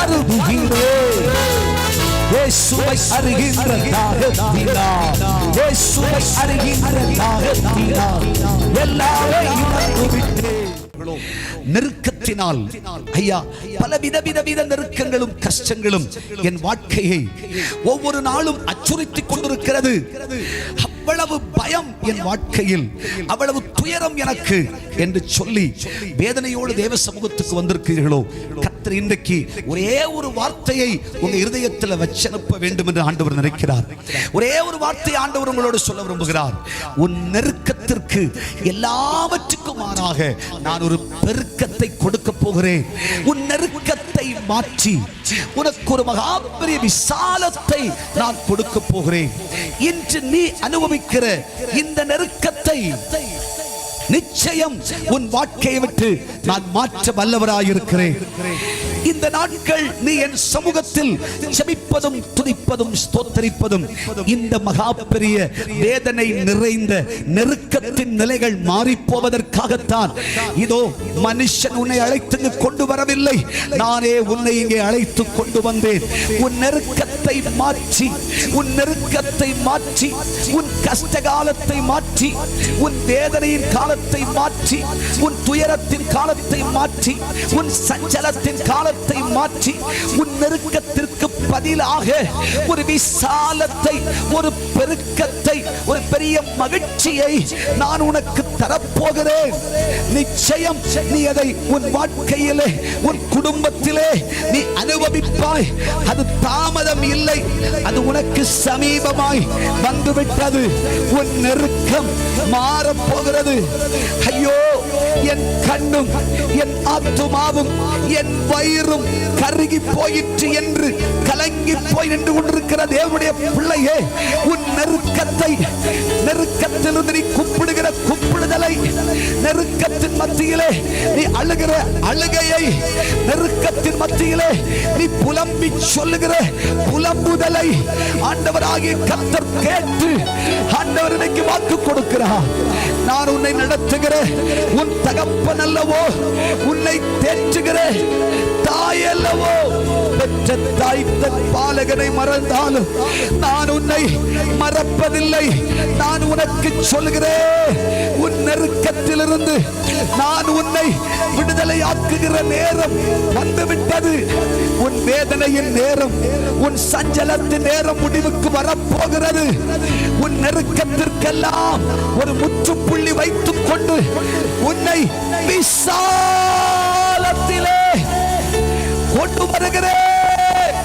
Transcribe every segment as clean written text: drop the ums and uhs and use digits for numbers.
தருகிறேன். இயேசுவை அறிகின்ற தாகத்தினால், இயேசுவை அறிகின்ற தாகத்தினால் எல்லாமே இழந்து விட்டேன். நெருக்கத்தினால் ஐயா பல வித நெருக்கங்களும் கஷ்டங்களும் என் வாழ்க்கையை ஒவ்வொரு நாளும் அச்சுறுத்திக் கொண்டிருக்கிறது. அவ்வளவு பயம் என் வாழ்க்கையில், அவ்வளவு துயரம் எனக்கு என்று சொல்லி வேதனையோடு தேவ சமூகத்துக்கு வந்திருக்கிறீர்களோ, கர்த்தர் இன்றைக்கு ஒரே ஒரு வார்த்தையை உங்க இருதயத்தில் வச்சனுப்ப வேண்டும் என்று ஆண்டவர் நினைக்கிறார். ஒரே ஒரு வார்த்தை ஆண்டவர் உங்களோடு சொல்ல விரும்புகிறார். உன் நெருக்கத்திற்கு எல்லாவற்றுக்கும் மாறாக நான் ஒரு பெருக்கத்தை கொடுக்க போகிறேன். உன் நெருக்கத்தை மாற்றி உனக்கு ஒரு மகா பெரிய விசாலத்தை நான் கொடுக்க போகிறேன். இன்று நீ அனுபவிக்கிற இந்த நெருக்கத்தை நிச்சயம் உன் வாழ்க்கையை விட்டு நான் மாற்ற வல்லவராயிருக்கிறேன். இந்த நாட்கள் நீ என் சமூகத்தில் ஜெபிப்பதும் துதிப்பதும் ஸ்தோத்தரிப்பதும் இந்த மகா பெரிய வேதனை நிறைந்த நெருக்கத்தின் நிலைகள் மாறி போவதற்காகத்தான். இதோ மனுஷன் உன்னை அழைத்து கொண்டு வரவில்லை, நானே உன்னை இங்கே அழைத்து கொண்டு வந்தேன். உன் நெருக்கத்தை மாற்றி, உன் நெருக்கத்தை மாற்றி, உன் கஷ்ட காலத்தை மாற்றி, உன் வேதனையின் காலத்தை மாற்றி, உன் துயரத்தின் காலத்தை மாற்றி, உன் சஞ்சலத்தின் காலத்தை மாற்றி, உன் நெருக்கத்திற்கு பதிலாக ஒரு விசாலத்தை, ஒரு பெருக்கத்தை, ஒரு பெரிய மகிழ்ச்சியை நான் உனக்கு தரப்போகிறேன். நிச்சயம் நீ அதை உன் வாழ்க்கையிலே, உன் குடும்பத்திலே நீ அனுபவிப்பாய். அது தாமதம் இல்லை, அது உனக்கு சமீபமாய் வந்துவிட்டது. உன் நெருக்கம் மாறப்போகிறது. ஐயோ, என் கண்ணும் என் ஆத்துமாவும் என் வயிறும் கருகி போயிற்று என்று கலங்கி போய் நின்று கொண்டிருக்கிற தேவனுடைய பிள்ளையே, உன் நெருக்கத்தை, நெருக்கத்திலிருந்து நீ கூப்பிடுகிற கூப்பிடுதலை, நெருக்கத்தின் மத்தியிலே நீ அழுகிற அழுகையை, நெருக்கத்தின் மத்தியிலே நீ புலம்பி சொல்லுகிற புலம்புதலை ஆண்டவராகிய கர்த்தர் கேட்டு ஆண்டவர் இன்னைக்கு வாக்கு கொடுக்கிறார். நான் உன்னை நடத்துகிற உன் தகப்பன் அல்லவோ, உன்னை தேற்றுகிற தாய் அல்லவோ. பெற்ற தாய் தன் பாலகனை மறந்தாலும் நான் உன்னை மறப்பதில்லை. நான் உனக்கு சொல்கிறேன், உன் நெருக்கத்திலிருந்து நான் உன்னை விடுதலை ஆக்குகிற நேரம் வந்துவிட்டது. உன் வேதனையின் நேரம், உன் சஞ்சலத்தின் நேரம் முடிவுக்கு வரப்போகிறது. உன் நெருக்கத்திற்கெல்லாம் ஒரு முற்றுப்புள்ளி வைத்துக் கொண்டு உன்னை விசாலத்திலே கொண்டு வருகிறேன்.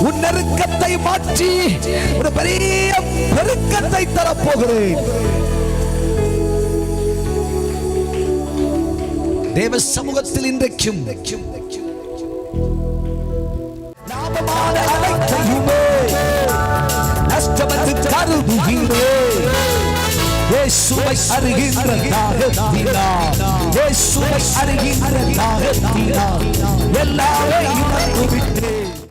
உன் நெருக்கத்தை மாற்றி ஒரு பெரிய பெருக்கத்தை தரப்போகிறேன். தேவ சமூகத்தில் இன்றைக்கும் லாபமான அனைத்தையுமே நஷ்டமற்று தருகிறேன். இயேசுவை அறிகின்ற தாகத்தினால், இயேசுவை அறிகின்ற தாகத்தினால் எல்லாமே இழந்து விட்டேன்.